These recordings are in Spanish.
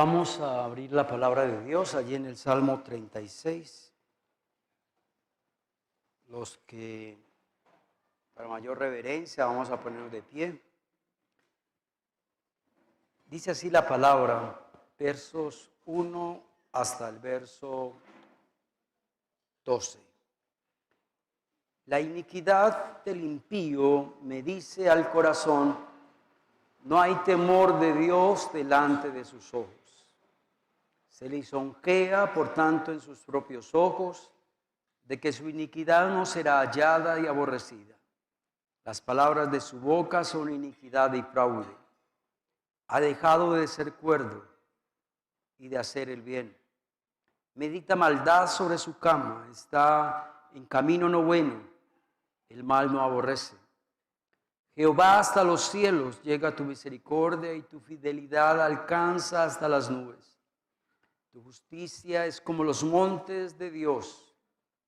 Vamos a abrir la palabra de Dios allí en el Salmo 36. Los que, para mayor reverencia, vamos a ponernos de pie. Dice así la palabra, versos 1 hasta el verso 12. La iniquidad del impío me dice al corazón, no hay temor de Dios delante de sus ojos. Se lisonjea, por tanto, en sus propios ojos, de que su iniquidad no será hallada y aborrecida. Las palabras de su boca son iniquidad y fraude. Ha dejado de ser cuerdo y de hacer el bien. Medita maldad sobre su cama, está en camino no bueno, el mal no aborrece. Jehová, hasta los cielos llega tu misericordia y tu fidelidad alcanza hasta las nubes. Tu justicia es como los montes de Dios.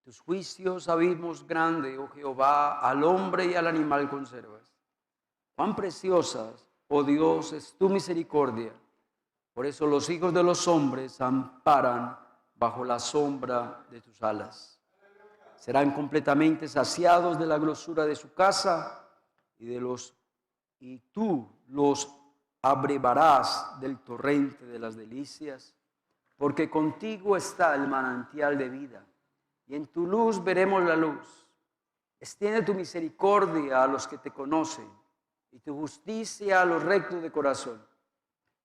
Tus juicios abismos grandes, oh Jehová, al hombre y al animal conservas. Cuán preciosas, oh Dios, es tu misericordia. Por eso los hijos de los hombres amparan bajo la sombra de tus alas. Serán completamente saciados de la grosura de su casa y tú los abrevarás del torrente de las delicias. Porque contigo está el manantial de vida, y en tu luz veremos la luz. Extiende tu misericordia a los que te conocen, y tu justicia a los rectos de corazón.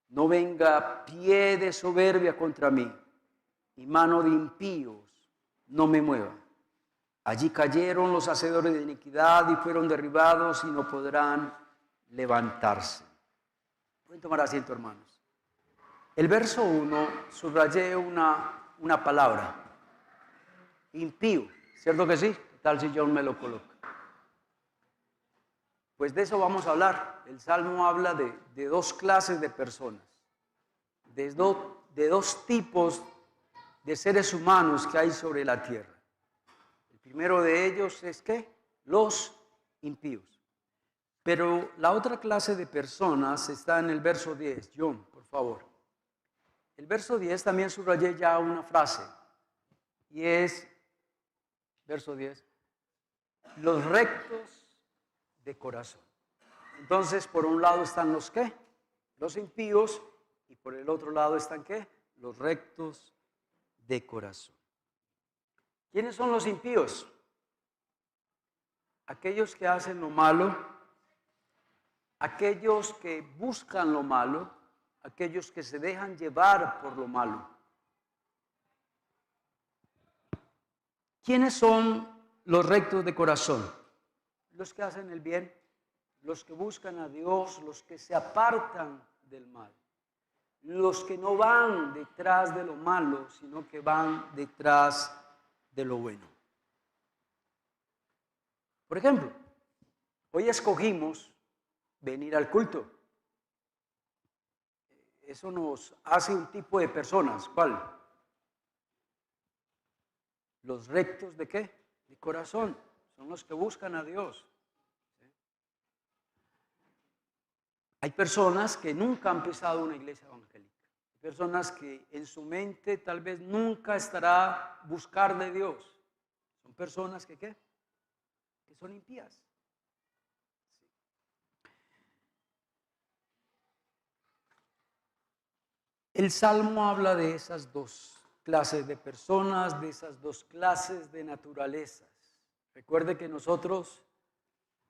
No venga pie de soberbia contra mí, y mano de impíos no me mueva. Allí cayeron los hacedores de iniquidad y fueron derribados y no podrán levantarse. Pueden tomar asiento, hermanos. El verso 1 subrayé una palabra, impío, ¿cierto que sí? ¿Qué tal si John me lo coloca? Pues de eso vamos a hablar. El Salmo habla de dos clases de personas, de dos tipos de seres humanos que hay sobre la tierra. El primero de ellos es ¿qué? Los impíos. Pero la otra clase de personas está en el verso 10. John, por favor. El verso 10 también subrayé ya una frase, y es, verso 10, los rectos de corazón. Entonces, por un lado están los ¿qué? Los impíos, y por el otro lado están ¿qué? Los rectos de corazón. ¿Quiénes son los impíos? Aquellos que hacen lo malo, aquellos que buscan lo malo, aquellos que se dejan llevar por lo malo. ¿Quiénes son los rectos de corazón? Los que hacen el bien, los que buscan a Dios, los que se apartan del mal, los que no van detrás de lo malo, sino que van detrás de lo bueno. Por ejemplo, hoy escogimos venir al culto. Eso nos hace un tipo de personas. ¿Cuál? Los rectos ¿de qué? De corazón. Son los que buscan a Dios. ¿Sí? Hay personas que nunca han pisado una iglesia evangélica. Hay personas que en su mente tal vez nunca estará buscar de Dios. Son personas que ¿qué? Que son impías. El Salmo habla de esas dos clases de personas, de esas dos clases de naturalezas. Recuerde que nosotros,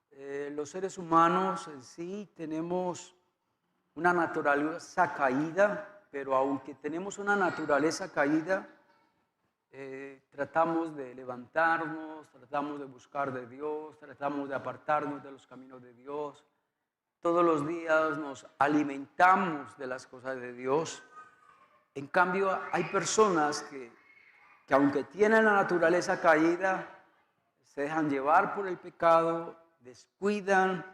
los seres humanos en sí, tenemos una naturaleza caída, pero aunque tenemos una naturaleza caída, tratamos de levantarnos, tratamos de buscar de Dios, tratamos de apartarnos de los caminos de Dios. Todos los días nos alimentamos de las cosas de Dios. En cambio, hay personas que aunque tienen la naturaleza caída, se dejan llevar por el pecado, descuidan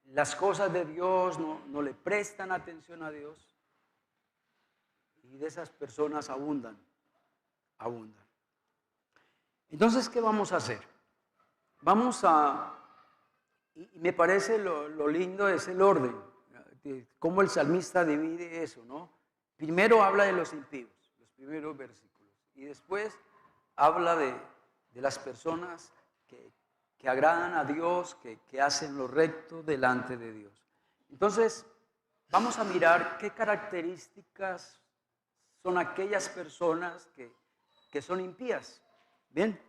las cosas de Dios, no le prestan atención a Dios. Y de esas personas abundan. Entonces, ¿qué vamos a hacer? Y me parece lo lindo es el orden. de cómo el salmista divide eso, ¿no? Primero habla de los impíos, los primeros versículos, y después habla de las personas que agradan a Dios, que hacen lo recto delante de Dios. Entonces, vamos a mirar qué características son aquellas personas que son impías. Bien,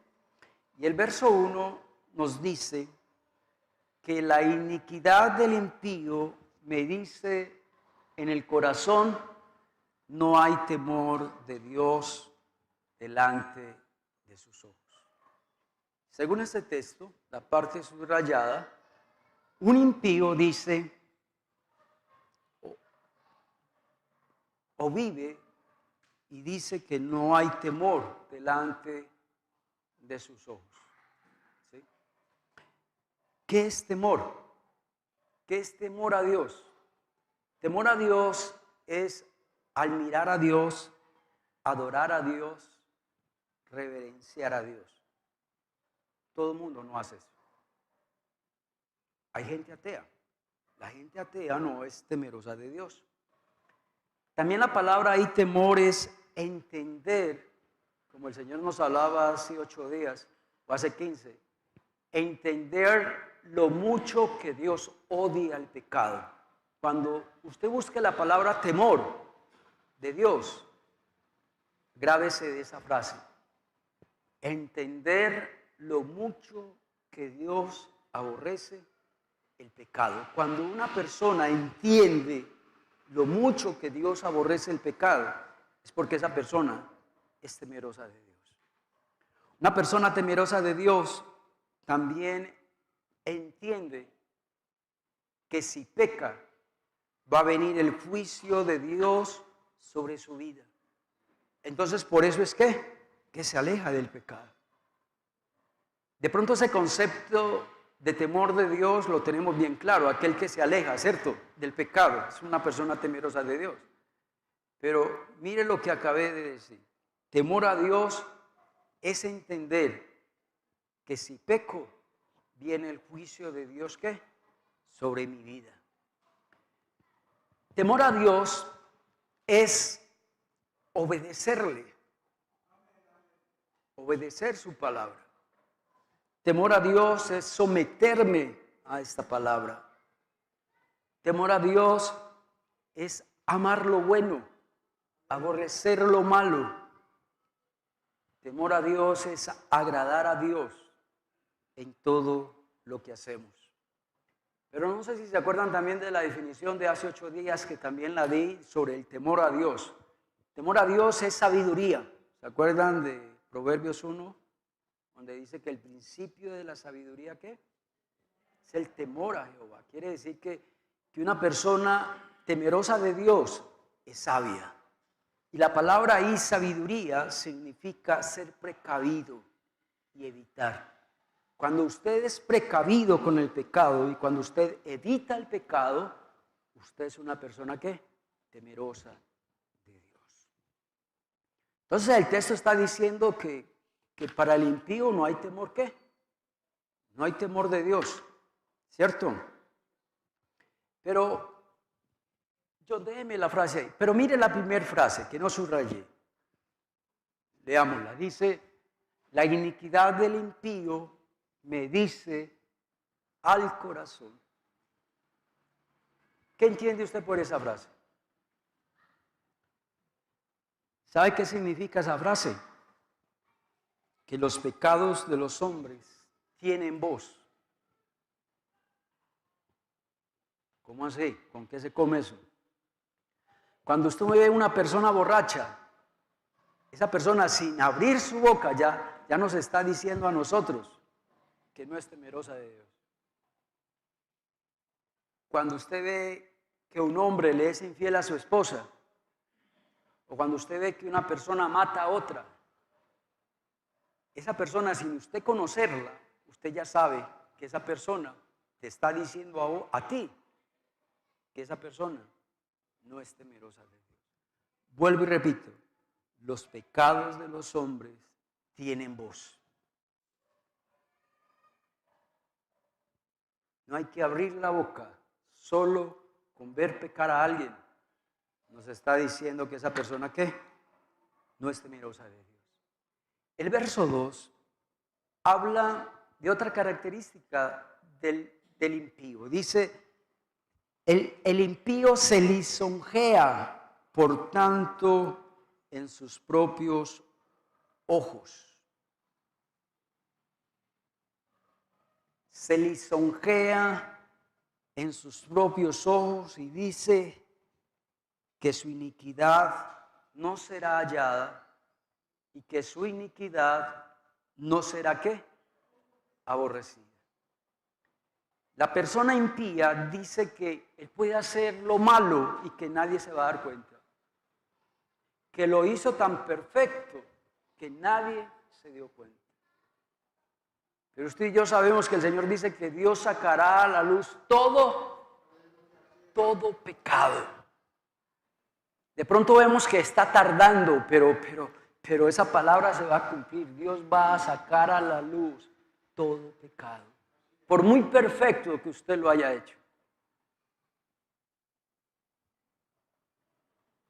y el verso 1 nos dice que la iniquidad del impío me dice en el corazón, no hay temor de Dios delante de sus ojos. Según este texto, la parte subrayada, un impío dice o vive y dice que no hay temor delante de sus ojos. ¿Sí? ¿Qué es temor? ¿Qué es temor a Dios? Temor a Dios es al mirar a Dios, adorar a Dios, reverenciar a Dios. Todo el mundo no hace eso. Hay gente atea. La gente atea no es temerosa de Dios. También la palabra ahí temor es entender, como el Señor nos hablaba hace 8 días o hace 15, entender lo mucho que Dios odia el pecado. Cuando usted busque la palabra temor de Dios, grábese de esa frase. Entender lo mucho que Dios aborrece el pecado. Cuando una persona entiende lo mucho que Dios aborrece el pecado, es porque esa persona es temerosa de Dios. Una persona temerosa de Dios también entiende que si peca, va a venir el juicio de Dios sobre su vida. Entonces, por eso es que se aleja del pecado. De pronto ese concepto de temor de Dios lo tenemos bien claro, aquel que se aleja, ¿cierto?, del pecado, es una persona temerosa de Dios. Pero mire lo que acabé de decir. Temor a Dios es entender que si peco, viene el juicio de Dios, ¿qué?, sobre mi vida. Temor a Dios es obedecerle, obedecer su palabra. Temor a Dios es someterme a esta palabra. Temor a Dios es amar lo bueno, aborrecer lo malo. Temor a Dios es agradar a Dios en todo lo que hacemos. Pero no sé si se acuerdan también de la definición de hace 8 días que también la di sobre el temor a Dios. Temor a Dios es sabiduría. ¿Se acuerdan de Proverbios 1? Donde dice que el principio de la sabiduría, ¿qué? Es el temor a Jehová. Quiere decir que una persona temerosa de Dios es sabia. Y la palabra ahí, sabiduría, significa ser precavido y evitar. Cuando usted es precavido con el pecado y cuando usted evita el pecado, usted es una persona, ¿qué? Temerosa de Dios. Entonces el texto está diciendo que para el impío no hay temor, ¿qué? No hay temor de Dios, ¿cierto? Pero, déjeme la frase ahí, pero mire la primera frase, que no subrayé. Leámosla, dice, la iniquidad del impío me dice al corazón. ¿Qué entiende usted por esa frase? ¿Sabe qué significa esa frase? Que los pecados de los hombres tienen voz. ¿Cómo así? ¿Con qué se come eso? Cuando usted ve a una persona borracha, esa persona sin abrir su boca ya nos está diciendo a nosotros que no es temerosa de Dios. Cuando usted ve que un hombre le es infiel a su esposa, o cuando usted ve que una persona mata a otra, esa persona, sin usted conocerla, usted ya sabe que esa persona te está diciendo a ti que esa persona no es temerosa de Dios. Vuelvo y repito, los pecados de los hombres tienen voz. No hay que abrir la boca, solo con ver pecar a alguien, nos está diciendo que esa persona, ¿qué? No es temerosa de Dios. El verso 2 habla de otra característica del impío. Dice, el impío se lisonjea, por tanto, en sus propios ojos. Se lisonjea en sus propios ojos y dice que su iniquidad no será hallada y que su iniquidad no será ¿qué? Aborrecida. La persona impía dice que él puede hacer lo malo y que nadie se va a dar cuenta. Que lo hizo tan perfecto que nadie se dio cuenta. Pero usted y yo sabemos que el Señor dice que Dios sacará a la luz todo pecado. De pronto vemos que está tardando, pero esa palabra se va a cumplir. Dios va a sacar a la luz todo pecado, por muy perfecto que usted lo haya hecho.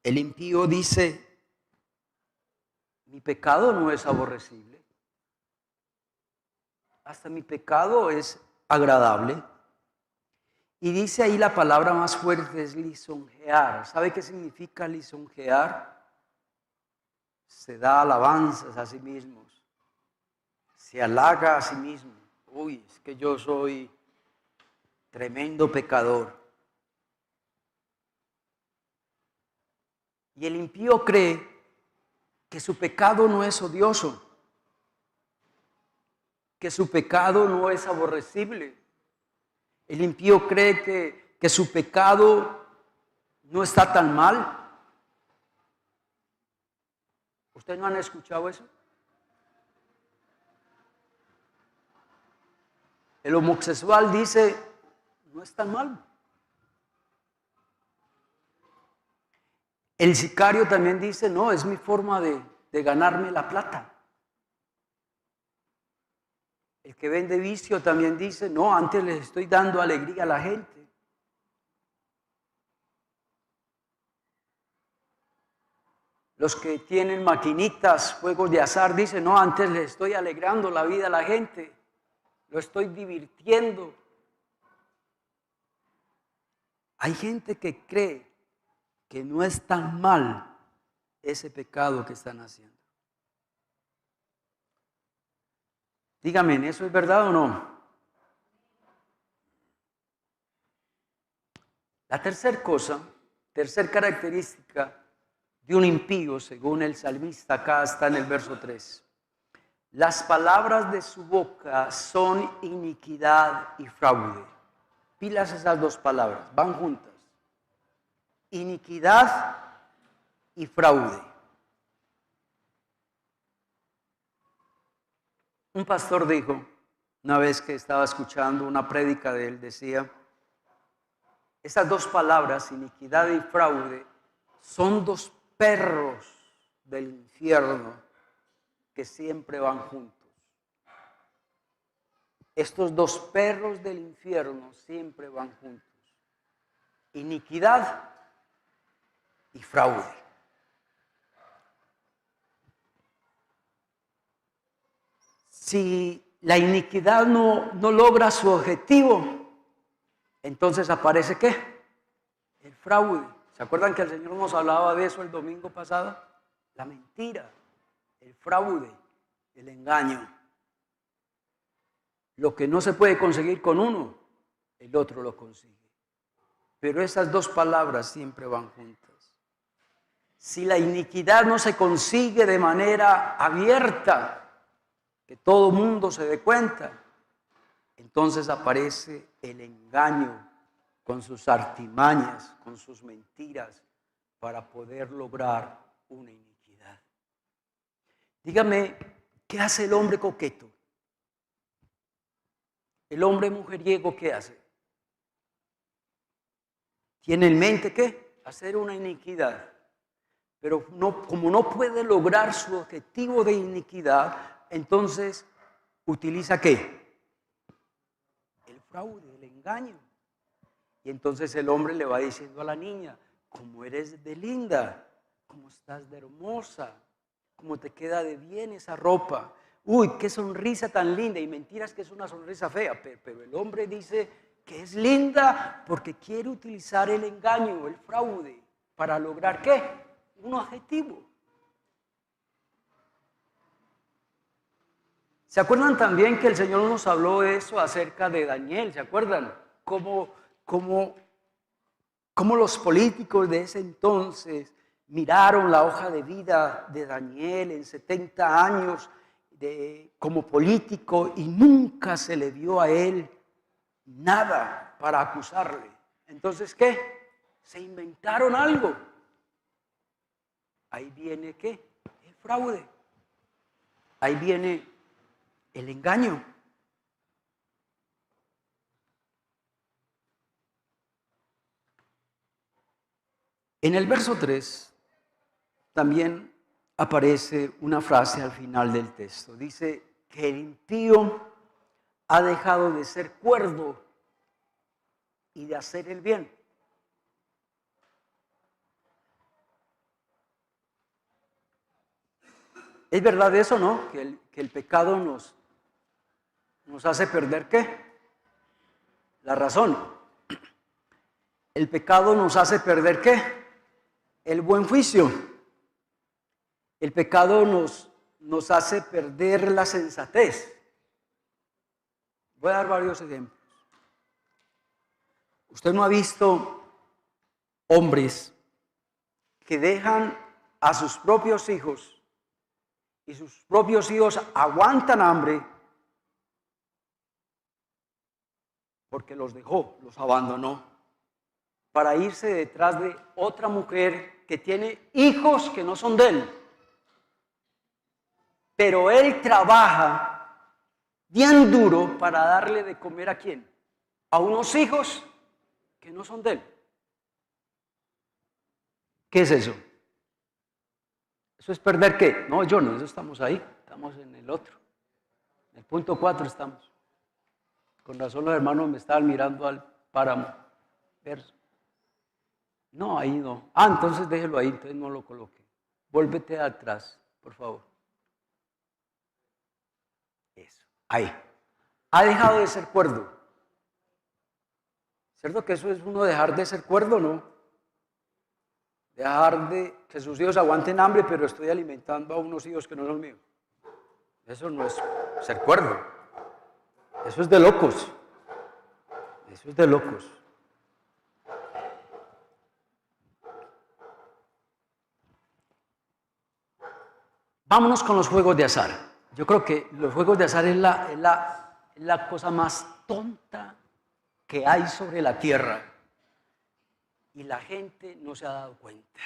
El impío dice, mi pecado no es aborrecible. Hasta mi pecado es agradable. Y dice ahí la palabra más fuerte es lisonjear. ¿Sabe qué significa lisonjear? Se da alabanzas a sí mismos. Se halaga a sí mismo. Uy, es que yo soy tremendo pecador. Y el impío cree que su pecado no es odioso, que su pecado no es aborrecible. El impío cree que su pecado no está tan mal. ¿Ustedes no han escuchado eso? El homosexual dice, no es tan mal. El sicario también dice, no, es mi forma de ganarme la plata. El que vende vicio también dice, no, antes les estoy dando alegría a la gente. Los que tienen maquinitas, juegos de azar, dicen, no, antes les estoy alegrando la vida a la gente, lo estoy divirtiendo. Hay gente que cree que no es tan mal ese pecado que están haciendo. Dígame, ¿eso es verdad o no? La tercera característica de un impío, según el salmista, acá está en el verso 3. Las palabras de su boca son iniquidad y fraude. Pilas esas dos palabras, van juntas. Iniquidad y fraude. Un pastor dijo, una vez que estaba escuchando una prédica de él, decía, esas dos palabras, iniquidad y fraude, son dos perros del infierno que siempre van juntos. Estos dos perros del infierno siempre van juntos. Iniquidad y fraude. Si la iniquidad no logra su objetivo, entonces aparece ¿qué? El fraude. ¿Se acuerdan que el Señor nos hablaba de eso el domingo pasado? La mentira, el fraude, el engaño. Lo que no se puede conseguir con uno, el otro lo consigue. Pero esas dos palabras siempre van juntas. Si la iniquidad no se consigue de manera abierta, que todo mundo se dé cuenta, entonces aparece el engaño con sus artimañas, con sus mentiras, para poder lograr una iniquidad. Dígame, ¿qué hace el hombre coqueto? El hombre mujeriego, ¿qué hace? ¿Tiene en mente qué? Hacer una iniquidad. Pero como no puede lograr su objetivo de iniquidad, entonces utiliza ¿qué? El fraude, el engaño. Y entonces el hombre le va diciendo a la niña, cómo eres de linda, cómo estás de hermosa, cómo te queda de bien esa ropa. Uy, qué sonrisa tan linda. Y mentiras que es una sonrisa fea, pero el hombre dice que es linda porque quiere utilizar el engaño, el fraude, para lograr ¿qué? Un objetivo. ¿Se acuerdan también que el Señor nos habló de eso acerca de Daniel? ¿Se acuerdan? Cómo los políticos de ese entonces miraron la hoja de vida de Daniel en 70 años como político y nunca se le dio a él nada para acusarle. Entonces, ¿qué? Se inventaron algo. Ahí viene, ¿qué? El fraude. Ahí viene el engaño. En el verso 3 también aparece una frase al final del texto. Dice que el impío ha dejado de ser cuerdo y de hacer el bien. ¿Es verdad eso, no? Que el pecado nos hace perder ¿qué? La razón. El pecado nos hace perder ¿qué? El buen juicio. El pecado nos hace perder la sensatez. Voy a dar varios ejemplos. Usted no ha visto hombres que dejan a sus propios hijos y sus propios hijos aguantan hambre porque los dejó, los abandonó, para irse detrás de otra mujer que tiene hijos que no son de él. Pero él trabaja bien duro para darle de comer ¿a quién? A unos hijos que no son de él. ¿Qué es eso? ¿Eso es perder qué? No, yo no, eso estamos ahí, estamos en el otro. En el punto 4 estamos. Con razón los hermanos me estaban mirando al páramo. Verso. No, ahí no. Ah, entonces déjelo ahí, entonces no lo coloque. Vuélvete atrás, por favor. Eso, ahí. Ha dejado de ser cuerdo. ¿Cierto que eso es uno dejar de ser cuerdo, no? Dejar de que sus hijos aguanten hambre, pero estoy alimentando a unos hijos que no son míos. Eso no es ser cuerdo. Eso es de locos. Eso es de locos. Vámonos con los juegos de azar. Yo creo que los juegos de azar es la cosa más tonta que hay sobre la tierra. Y la gente no se ha dado cuenta.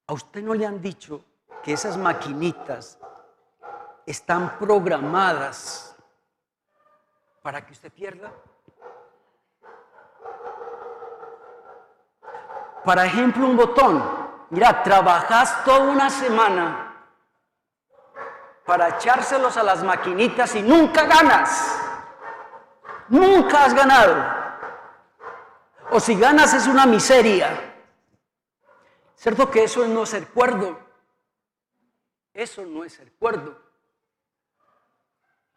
¿A usted no le han dicho que esas maquinitas están programadas para que usted pierda? Por ejemplo, un botón. Mira, trabajas toda una semana para echárselos a las maquinitas y nunca ganas. Nunca has ganado. O si ganas es una miseria. ¿Cierto que eso es no ser cuerdo? Eso no es ser cuerdo.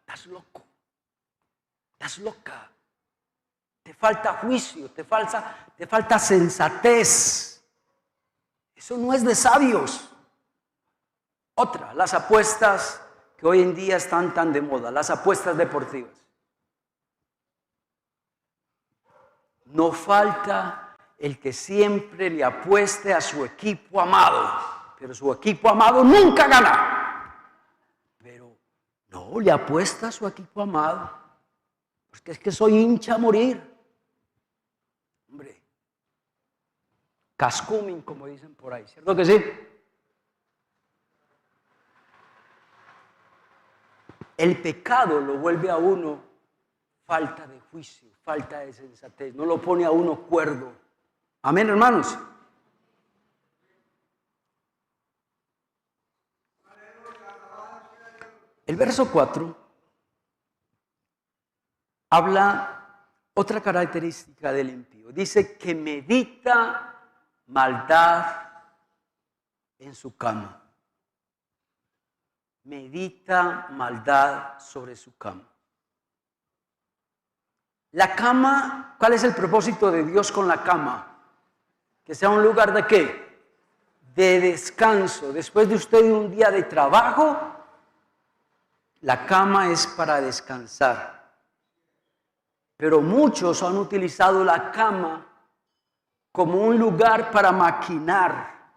Estás loco. Estás loca. Te falta juicio, te falta sensatez. Eso no es de sabios. Otra, las apuestas que hoy en día están tan de moda, las apuestas deportivas. No falta el que siempre le apueste a su equipo amado, pero su equipo amado nunca gana. Pero no, le apuesta a su equipo amado, porque es que soy hincha a morir. Hombre, cascuming, como dicen por ahí, ¿cierto que sí? El pecado lo vuelve a uno falta de juicio, falta de sensatez, no lo pone a uno cuerdo. Amén, hermanos. El verso 4 habla otra característica del impío. Dice que medita maldad en su cama. Medita maldad sobre su cama. La cama, ¿cuál es el propósito de Dios con la cama? Que sea un lugar de ¿qué? De descanso. Después de usted un día de trabajo, la cama es para descansar. Pero muchos han utilizado la cama como un lugar para maquinar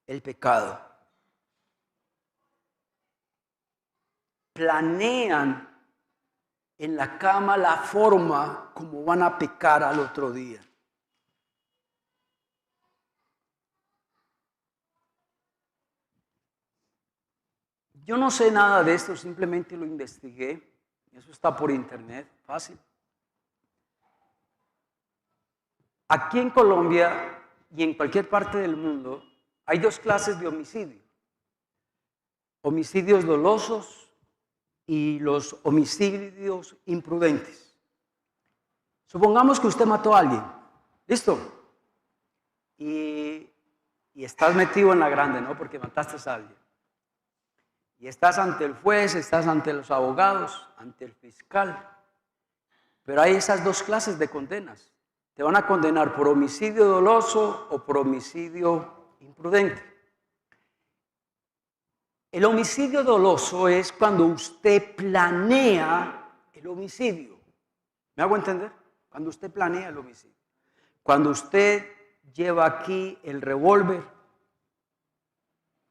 el pecado. Planean en la cama la forma como van a pecar al otro día. Yo no sé nada de esto, simplemente lo investigué. Eso está por internet, fácil. Aquí en Colombia y en cualquier parte del mundo hay dos clases de homicidio. Homicidios dolosos y los homicidios imprudentes. Supongamos que usted mató a alguien, ¿listo? Y estás metido en la grande, ¿no? Porque mataste a alguien. Y estás ante el juez, estás ante los abogados, ante el fiscal. Pero hay esas dos clases de condenas. Te van a condenar por homicidio doloso o por homicidio imprudente. El homicidio doloso es cuando usted planea el homicidio. ¿Me hago entender? Cuando usted planea el homicidio. Cuando usted lleva aquí el revólver,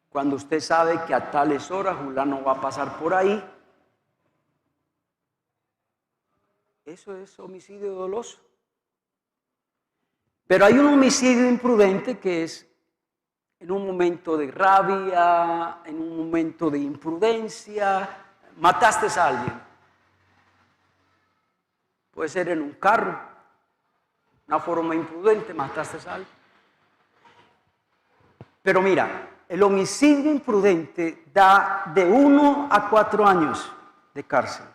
cuando usted sabe que a tales horas Julano va a pasar por ahí, eso es homicidio doloso. Pero hay un homicidio imprudente que es en un momento de rabia, en un momento de imprudencia, mataste a alguien. Puede ser en un carro, una forma imprudente, mataste a alguien. Pero mira, el homicidio imprudente da de 1 a 4 años de cárcel,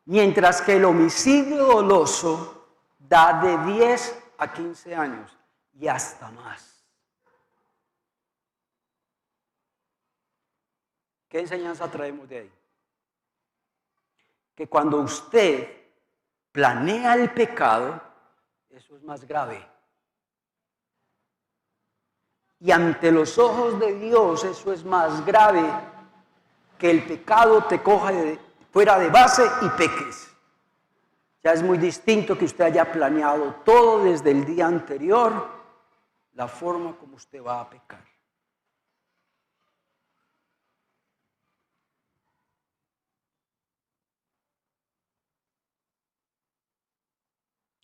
mientras que el homicidio doloso da de 10 a 15 años y hasta más. ¿Qué enseñanza traemos de ahí? Que cuando usted planea el pecado, eso es más grave. Y ante los ojos de Dios eso es más grave que el pecado te coja fuera de base y peques. Ya es muy distinto que usted haya planeado todo desde el día anterior, la forma como usted va a pecar.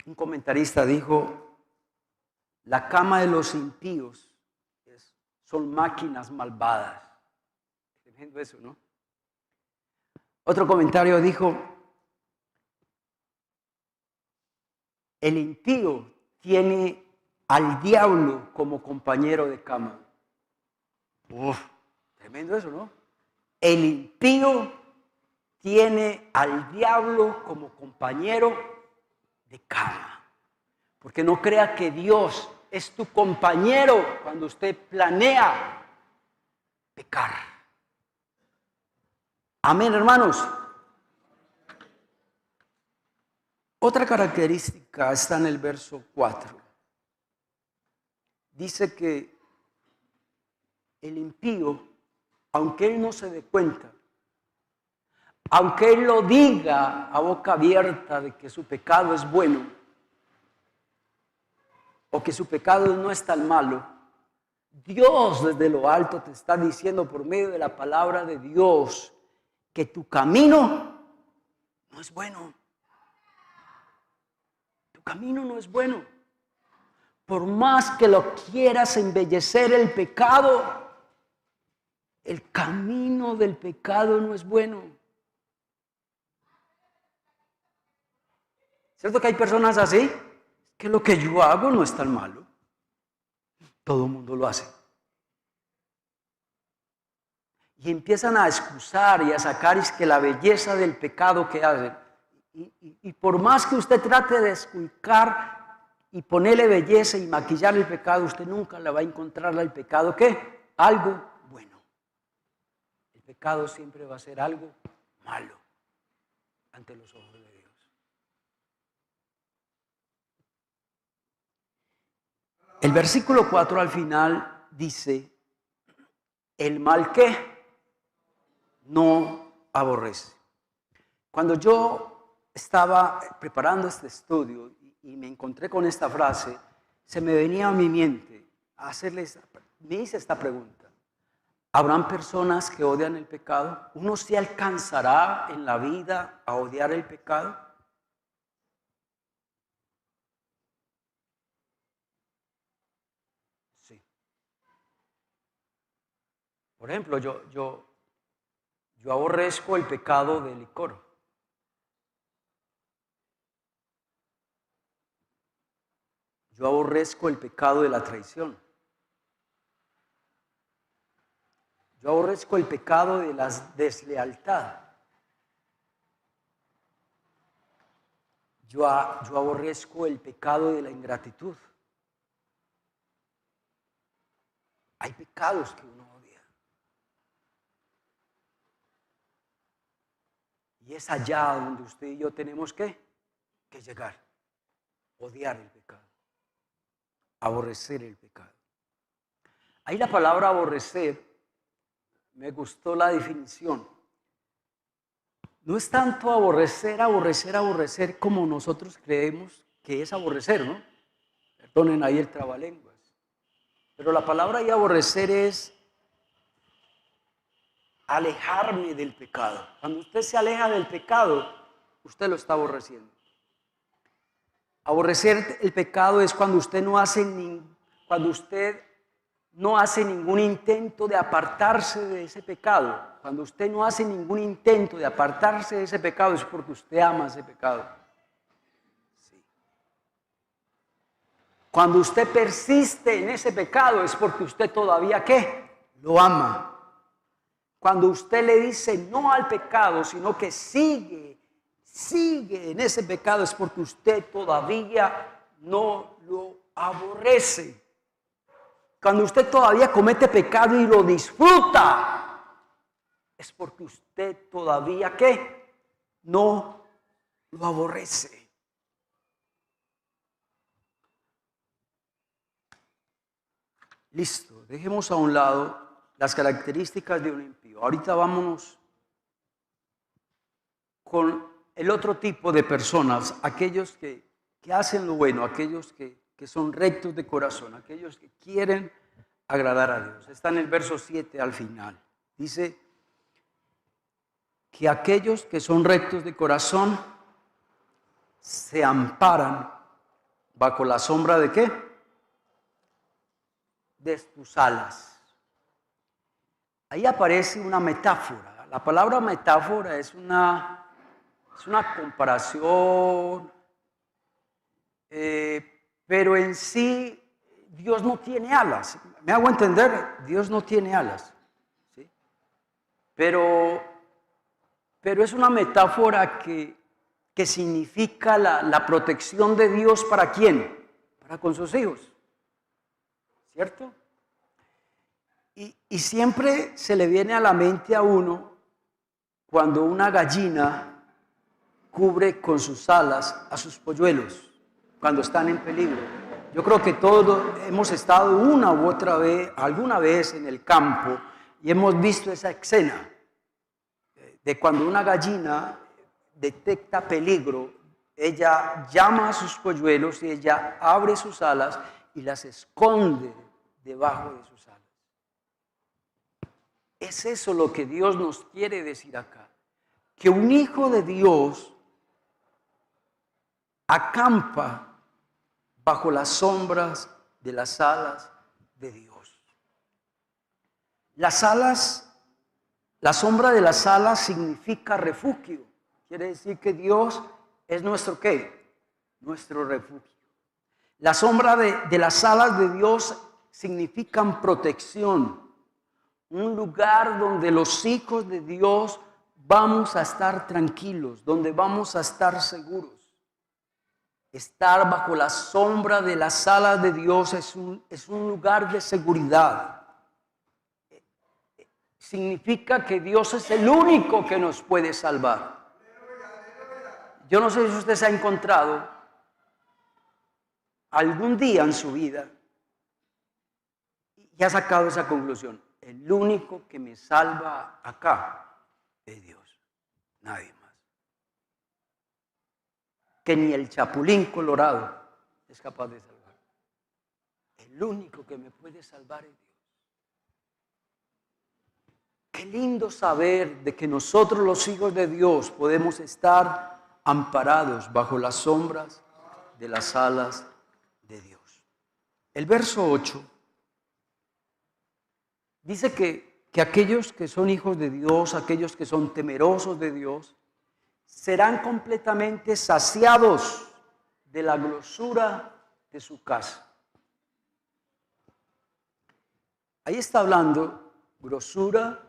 Un comentarista dijo, la cama de los impíos son máquinas malvadas. Tremendo eso, ¿no? Otro comentario dijo, el impío tiene al diablo como compañero de cama. Uf, tremendo eso, ¿no? El impío tiene al diablo como compañero de cama. Porque no crea que Dios es tu compañero cuando usted planea pecar. Amén, hermanos. Otra característica está en el verso 4. Dice que el impío, aunque él no se dé cuenta, aunque él lo diga a boca abierta de que su pecado es bueno, o que su pecado no es tan malo, Dios desde lo alto te está diciendo por medio de la palabra de Dios que tu camino no es bueno. Tu camino no es bueno. Por más que lo quieras embellecer el pecado, el camino del pecado no es bueno. ¿Cierto que hay personas así? Que lo que yo hago no es tan malo. Todo el mundo lo hace. Y empiezan a excusar y a sacar es que la belleza del pecado que hacen. Y por más que usted trate de esculcar y ponerle belleza y maquillar el pecado, usted nunca le va a encontrar al pecado, ¿qué? Algo bueno. El pecado siempre va a ser algo malo ante los ojos de Dios. El versículo 4 al final dice, el mal que no aborrece. Cuando yo estaba preparando este estudio y me encontré con esta frase, se me venía a mi mente me hice esta pregunta. ¿Habrán personas que odian el pecado? ¿Uno se alcanzará en la vida a odiar el pecado? Sí. Por ejemplo, yo aborrezco el pecado del licor. Yo aborrezco el pecado de la traición. Yo aborrezco el pecado de la deslealtad. Yo aborrezco el pecado de la ingratitud. Hay pecados que uno odia. Y es allá donde usted y yo tenemos que llegar. Odiar el pecado. Aborrecer el pecado. Ahí la palabra aborrecer, me gustó la definición. No es tanto aborrecer como nosotros creemos que es aborrecer, ¿no? Perdonen ahí el trabalenguas. Pero la palabra ahí aborrecer es alejarme del pecado. Cuando usted se aleja del pecado, usted lo está aborreciendo. Aborrecer el pecado es cuando usted no hace ningún intento de apartarse de ese pecado. Cuando usted no hace ningún intento de apartarse de ese pecado es porque usted ama ese pecado. Sí. Cuando usted persiste en ese pecado es porque usted todavía ¿qué? Lo ama. Cuando usted le dice no al pecado, sino que sigue en ese pecado es porque usted todavía no lo aborrece. Cuando usted todavía comete pecado y lo disfruta, es porque usted todavía ¿qué? No lo aborrece. Listo, dejemos a un lado las características de un impío. Ahorita vámonos con el otro tipo de personas, aquellos que hacen lo bueno, aquellos que son rectos de corazón, aquellos que quieren agradar a Dios. Está en el verso 7 al final. Dice que aquellos que son rectos de corazón se amparan bajo la sombra ¿de qué? De tus alas. Ahí aparece una metáfora. La palabra metáfora es una comparación, pero en sí Dios no tiene alas. ¿Me hago entender? Dios no tiene alas. ¿Sí? Pero es una metáfora que significa la protección de Dios ¿para quién? Para con sus hijos. ¿Cierto? Y siempre se le viene a la mente a uno cuando una gallina cubre con sus alas a sus polluelos cuando están en peligro. Yo creo que todos hemos estado una u otra vez, alguna vez en el campo y hemos visto esa escena de cuando una gallina detecta peligro, ella llama a sus polluelos y ella abre sus alas y las esconde debajo de sus alas. Es eso lo que Dios nos quiere decir acá, que un hijo de Dios acampa bajo las sombras de las alas de Dios. Las alas, la sombra de las alas significa refugio. Quiere decir que Dios es nuestro ¿qué? Nuestro refugio. La sombra de las alas de Dios significan protección. Un lugar donde los hijos de Dios vamos a estar tranquilos, donde vamos a estar seguros. Estar bajo la sombra de las alas de Dios es un lugar de seguridad. Significa que Dios es el único que nos puede salvar. Yo no sé si usted se ha encontrado algún día en su vida y ha sacado esa conclusión. El único que me salva acá es Dios, nadie más. Que ni el chapulín colorado es capaz de salvar. El único que me puede salvar es Dios. Qué lindo saber de que nosotros los hijos de Dios podemos estar amparados bajo las sombras de las alas de Dios. El verso 8 dice que aquellos que son hijos de Dios, aquellos que son temerosos de Dios, serán completamente saciados de la grosura de su casa. Ahí está hablando grosura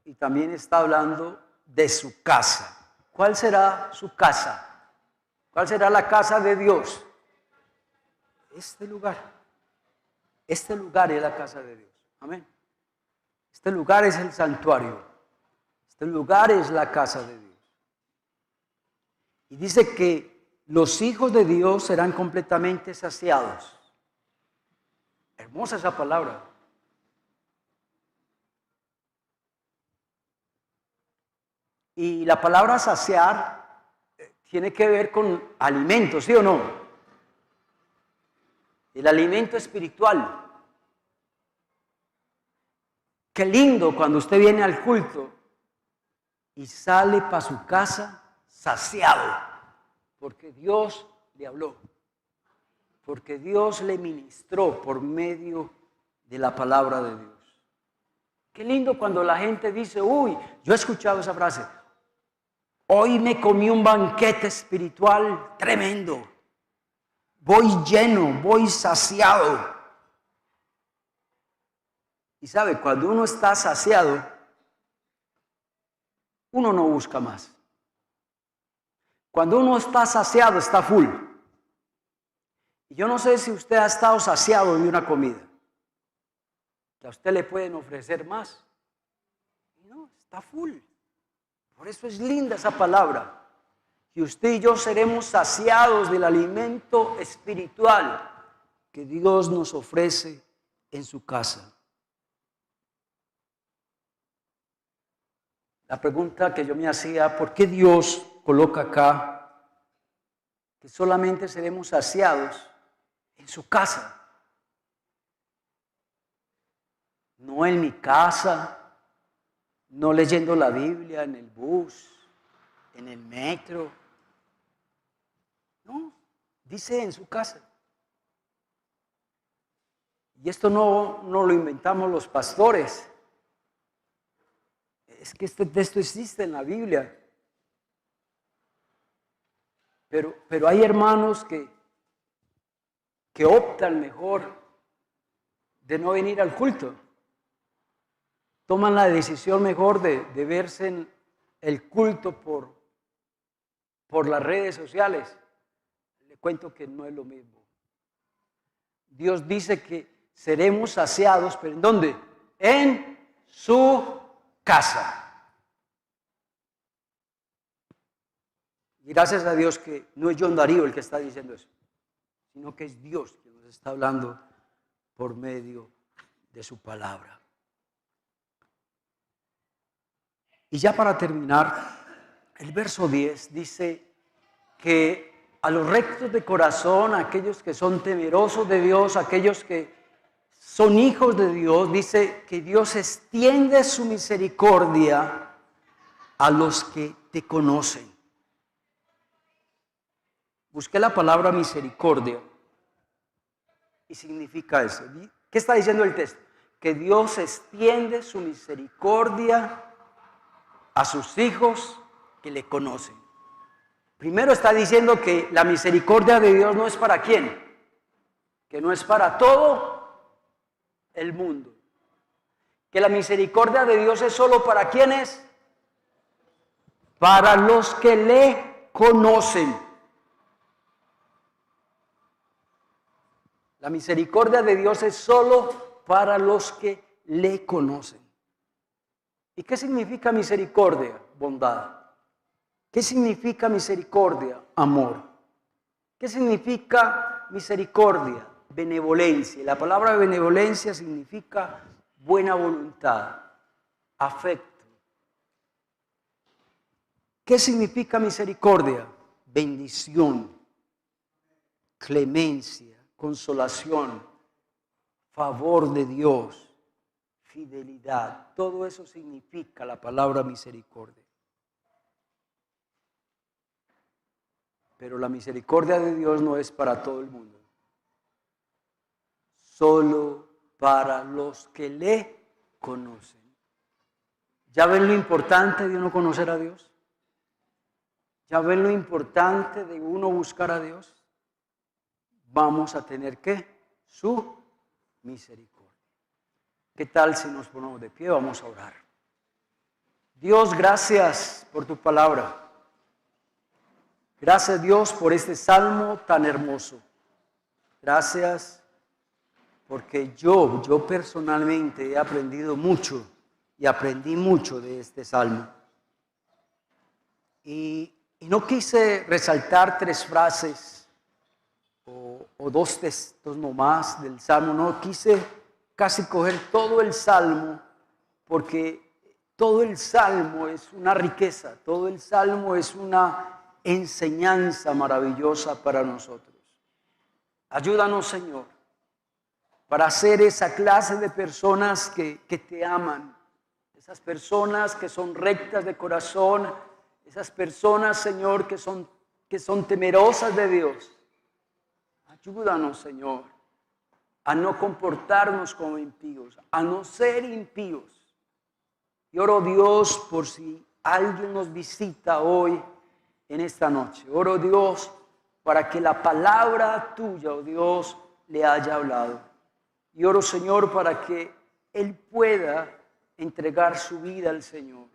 y también está hablando de su casa. ¿Cuál será su casa? ¿Cuál será la casa de Dios? Este lugar. Este lugar es la casa de Dios. Amén. Este lugar es el santuario. Este lugar es la casa de Dios. Y dice que los hijos de Dios serán completamente saciados. Hermosa esa palabra. Y la palabra saciar tiene que ver con alimento, ¿sí o no? El alimento espiritual. Qué lindo cuando usted viene al culto y sale para su casa saciado, porque Dios le habló, porque Dios le ministró por medio de la palabra de Dios. Qué lindo cuando la gente dice, uy, yo he escuchado esa frase, hoy me comí un banquete espiritual tremendo, voy lleno, voy saciado. Y sabe, cuando uno está saciado, uno no busca más. Cuando uno está saciado, está full. Y yo no sé si usted ha estado saciado de una comida, que a usted le pueden ofrecer más. Y no, está full. Por eso es linda esa palabra. Y usted y yo seremos saciados del alimento espiritual que Dios nos ofrece en su casa. La pregunta que yo me hacía, ¿por qué Dios coloca acá que solamente seremos saciados en su casa? No en mi casa, no leyendo la Biblia en el bus, en el metro. No, dice en su casa. Y esto no lo inventamos los pastores. Es que este texto existe en la Biblia. Pero hay hermanos que optan mejor de no venir al culto. Toman la decisión mejor de verse en el culto por las redes sociales. Le cuento que no es lo mismo. Dios dice que seremos saciados, ¿pero en dónde? En su casa. Y gracias a Dios que no es John Darío el que está diciendo eso, sino que es Dios quien nos está hablando por medio de su palabra. Y ya para terminar, el verso 10 dice que a los rectos de corazón, a aquellos que son temerosos de Dios, a aquellos que son hijos de Dios, dice que Dios extiende su misericordia a los que te conocen. Busqué la palabra misericordia y significa eso. ¿Qué está diciendo el texto? Que Dios extiende su misericordia a sus hijos que le conocen. Primero está diciendo que la misericordia de Dios no es para quién, que no es para todo el mundo, que la misericordia de Dios es solo para quienes, para los que le conocen. La misericordia de Dios es solo para los que le conocen. ¿Y qué significa misericordia? Bondad. ¿Qué significa misericordia? Amor. ¿Qué significa misericordia? Benevolencia. La palabra benevolencia significa buena voluntad, afecto. ¿Qué significa misericordia? Bendición, clemencia, consolación, favor de Dios, fidelidad. Todo eso significa la palabra misericordia. Pero la misericordia de Dios no es para todo el mundo. Solo para los que le conocen. ¿Ya ven lo importante de uno conocer a Dios? ¿Ya ven lo importante de uno buscar a Dios? Vamos a tener que su misericordia. ¿Qué tal si nos ponemos de pie? Vamos a orar. Dios, gracias por tu palabra. Gracias, Dios, por este salmo tan hermoso. Gracias porque yo personalmente he aprendido mucho y aprendí mucho de este salmo. Y no quise resaltar 3 frases o 2 textos nomás del salmo, no quise casi coger todo el salmo, porque todo el salmo es una riqueza, todo el salmo es una enseñanza maravillosa para nosotros. Ayúdanos, Señor, para ser esa clase de personas que te aman, esas personas que son rectas de corazón, esas personas, Señor, que son temerosas de Dios. Ayúdanos, Señor, a no comportarnos como impíos, a no ser impíos. Y oro, Dios, por si alguien nos visita hoy en esta noche. Oro, Dios, para que la palabra tuya, oh Dios, le haya hablado. Y oro, Señor, para que él pueda entregar su vida al Señor,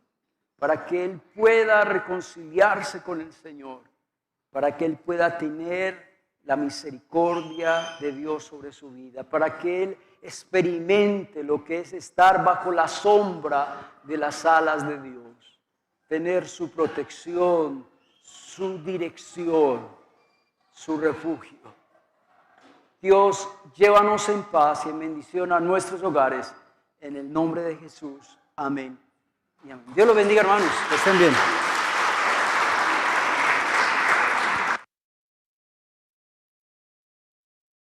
para que él pueda reconciliarse con el Señor, para que él pueda tener la misericordia de Dios sobre su vida, para que él experimente lo que es estar bajo la sombra de las alas de Dios, tener su protección, su dirección, su refugio. Dios, llévanos en paz y en bendición a nuestros hogares, en el nombre de Jesús. Amén y amén. Dios los bendiga, hermanos. Que estén bien.